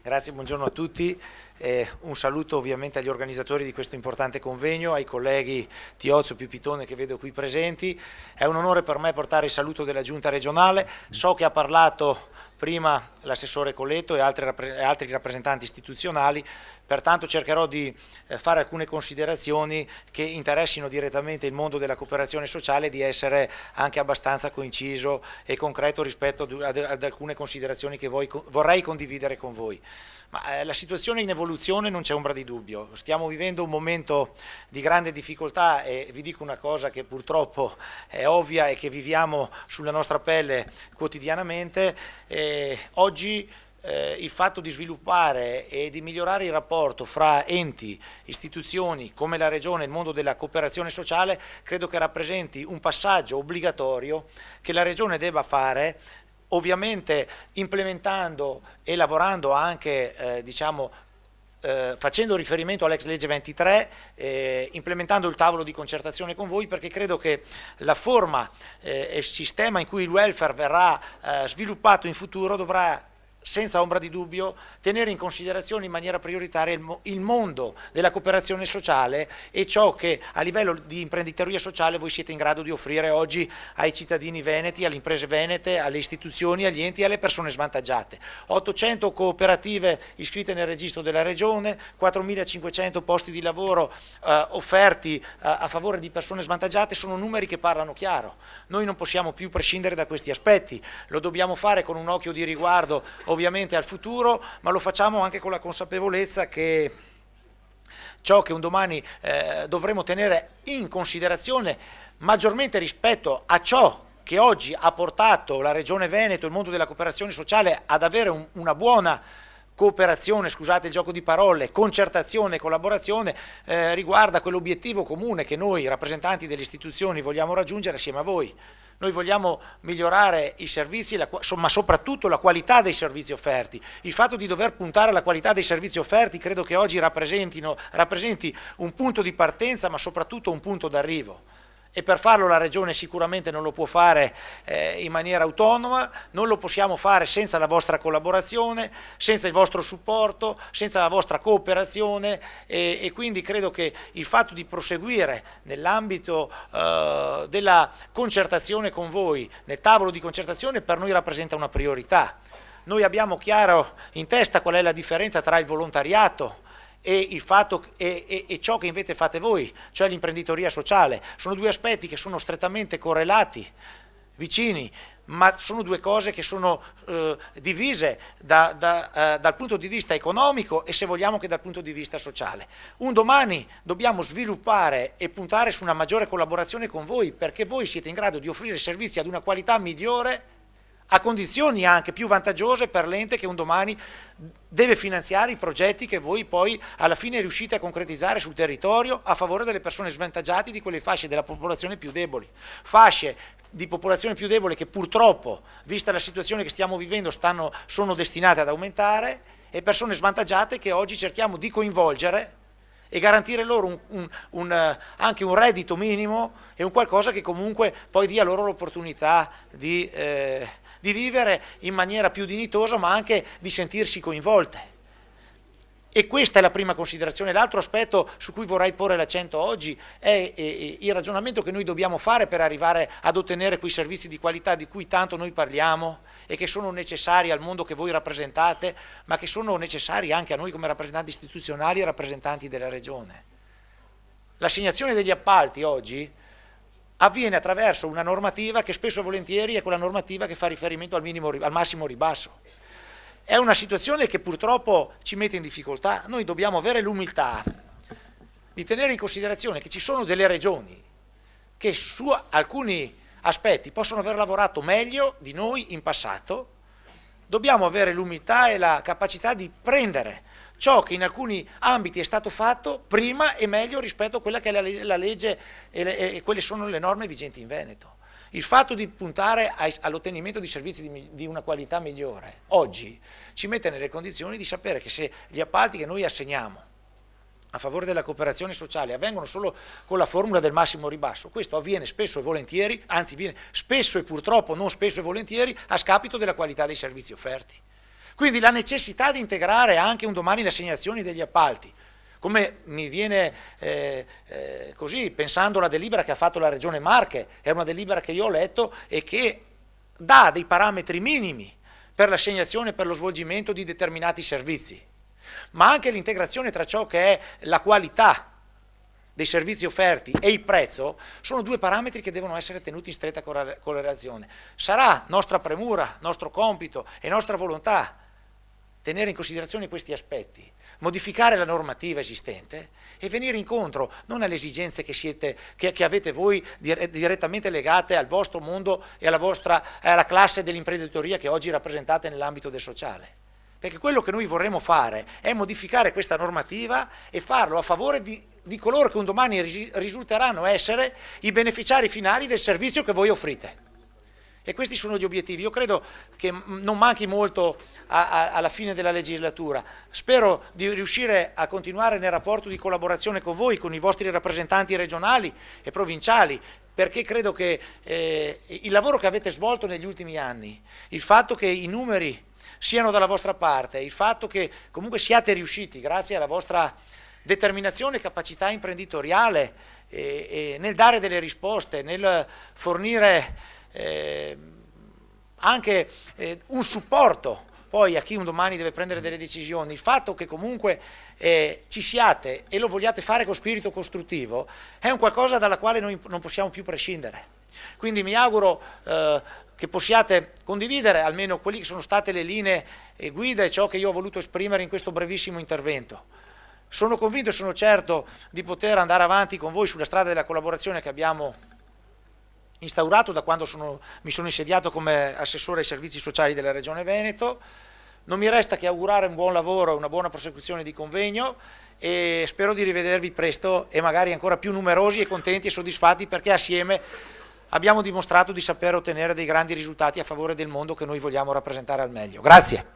Grazie, buongiorno a tutti. Un saluto ovviamente agli organizzatori di questo importante convegno, ai colleghi Tiozzo e Pipitone che vedo qui presenti. È un onore per me portare il saluto della Giunta regionale. So che ha parlato prima l'assessore Coletto e altri rappresentanti istituzionali, pertanto cercherò di fare alcune considerazioni che interessino direttamente il mondo della cooperazione sociale e di essere anche abbastanza coinciso e concreto rispetto ad alcune considerazioni che vorrei condividere con voi. Ma la situazione è in evoluzione, non c'è ombra di dubbio. Stiamo vivendo un momento di grande difficoltà e vi dico una cosa che purtroppo è ovvia e che viviamo sulla nostra pelle quotidianamente. Oggi il fatto di sviluppare e di migliorare il rapporto fra enti, istituzioni come la Regione e il mondo della cooperazione sociale credo che rappresenti un passaggio obbligatorio che la Regione debba fare, ovviamente implementando e lavorando anche facendo riferimento all'ex legge 23, implementando il tavolo di concertazione con voi, perché credo che la forma e il sistema in cui il welfare verrà sviluppato in futuro dovrà senza ombra di dubbio tenere in considerazione in maniera prioritaria il mondo della cooperazione sociale e ciò che a livello di imprenditoria sociale voi siete in grado di offrire oggi ai cittadini veneti, alle imprese venete, alle istituzioni, agli enti e alle persone svantaggiate. 800 cooperative iscritte nel registro della Regione, 4.500 posti di lavoro offerti a favore di persone svantaggiate, sono numeri che parlano chiaro. Noi non possiamo più prescindere da questi aspetti, lo dobbiamo fare con un occhio di riguardo ovviamente al futuro, ma lo facciamo anche con la consapevolezza che ciò che un domani dovremo tenere in considerazione maggiormente rispetto a ciò che oggi ha portato la Regione Veneto e il mondo della cooperazione sociale ad avere una buona cooperazione, scusate il gioco di parole, concertazione e collaborazione, riguarda quell'obiettivo comune che noi rappresentanti delle istituzioni vogliamo raggiungere assieme a voi. Noi vogliamo migliorare i servizi, ma soprattutto la qualità dei servizi offerti. Il fatto di dover puntare alla qualità dei servizi offerti credo che oggi rappresenti un punto di partenza, ma soprattutto un punto d'arrivo. E per farlo la Regione sicuramente non lo può fare in maniera autonoma, non lo possiamo fare senza la vostra collaborazione, senza il vostro supporto, senza la vostra cooperazione e quindi credo che il fatto di proseguire nell'ambito della concertazione con voi, nel tavolo di concertazione, per noi rappresenta una priorità. Noi abbiamo chiaro in testa qual è la differenza tra il volontariato e ciò che invece fate voi, cioè l'imprenditoria sociale. Sono due aspetti che sono strettamente correlati, vicini, ma sono due cose che sono divise dal punto di vista economico e se vogliamo che dal punto di vista sociale. Un domani dobbiamo sviluppare e puntare su una maggiore collaborazione con voi, perché voi siete in grado di offrire servizi ad una qualità migliore a condizioni anche più vantaggiose per l'ente che un domani deve finanziare i progetti che voi poi alla fine riuscite a concretizzare sul territorio a favore delle persone svantaggiate, di quelle fasce della popolazione più deboli. Fasce di popolazione più debole che purtroppo, vista la situazione che stiamo vivendo, sono destinate ad aumentare, e persone svantaggiate che oggi cerchiamo di coinvolgere e garantire loro anche un reddito minimo e un qualcosa che comunque poi dia loro l'opportunità di vivere in maniera più dignitosa, ma anche di sentirsi coinvolte. E questa è la prima considerazione. L'altro aspetto su cui vorrei porre l'accento oggi è il ragionamento che noi dobbiamo fare per arrivare ad ottenere quei servizi di qualità di cui tanto noi parliamo e che sono necessari al mondo che voi rappresentate, ma che sono necessari anche a noi come rappresentanti istituzionali e rappresentanti della Regione. L'assegnazione degli appalti oggi avviene attraverso una normativa che spesso e volentieri è quella normativa che fa riferimento al massimo ribasso. È una situazione che purtroppo ci mette in difficoltà. Noi dobbiamo avere l'umiltà di tenere in considerazione che ci sono delle regioni che su alcuni aspetti possono aver lavorato meglio di noi in passato. Dobbiamo avere l'umiltà e la capacità di prendere ciò che in alcuni ambiti è stato fatto prima e meglio rispetto a quella che è la legge e quelle sono le norme vigenti in Veneto. Il fatto di puntare all'ottenimento di servizi di una qualità migliore oggi ci mette nelle condizioni di sapere che se gli appalti che noi assegniamo a favore della cooperazione sociale avvengono solo con la formula del massimo ribasso, questo avviene spesso e volentieri, anzi viene spesso e purtroppo non spesso e volentieri a scapito della qualità dei servizi offerti. Quindi la necessità di integrare anche un domani le assegnazioni degli appalti, come mi viene così, pensando alla delibera che ha fatto la Regione Marche, è una delibera che io ho letto e che dà dei parametri minimi per l'assegnazione e per lo svolgimento di determinati servizi, ma anche l'integrazione tra ciò che è la qualità dei servizi offerti e il prezzo sono due parametri che devono essere tenuti in stretta correlazione. Sarà nostra premura, nostro compito e nostra volontà tenere in considerazione questi aspetti, modificare la normativa esistente e venire incontro non alle esigenze che avete voi direttamente legate al vostro mondo e alla classe dell'imprenditoria che oggi rappresentate nell'ambito del sociale. Perché quello che noi vorremmo fare è modificare questa normativa e farlo a favore di coloro che un domani risulteranno essere i beneficiari finali del servizio che voi offrite. E questi sono gli obiettivi. Io credo che non manchi molto alla fine della legislatura. Spero di riuscire a continuare nel rapporto di collaborazione con voi, con i vostri rappresentanti regionali e provinciali, perché credo che il lavoro che avete svolto negli ultimi anni, il fatto che i numeri siano dalla vostra parte, il fatto che comunque siate riusciti, grazie alla vostra determinazione e capacità imprenditoriale, nel dare delle risposte, nel fornire anche un supporto poi a chi un domani deve prendere delle decisioni, il fatto che comunque ci siate e lo vogliate fare con spirito costruttivo è un qualcosa dalla quale noi non possiamo più prescindere. Quindi mi auguro che possiate condividere almeno quelle che sono state le linee guida e ciò che io ho voluto esprimere in questo brevissimo intervento. Sono convinto e sono certo di poter andare avanti con voi sulla strada della collaborazione che abbiamo instaurato da quando mi sono insediato come assessore ai servizi sociali della Regione Veneto. Non mi resta che augurare un buon lavoro e una buona prosecuzione di convegno e spero di rivedervi presto e magari ancora più numerosi e contenti e soddisfatti, perché assieme abbiamo dimostrato di saper ottenere dei grandi risultati a favore del mondo che noi vogliamo rappresentare al meglio. Grazie.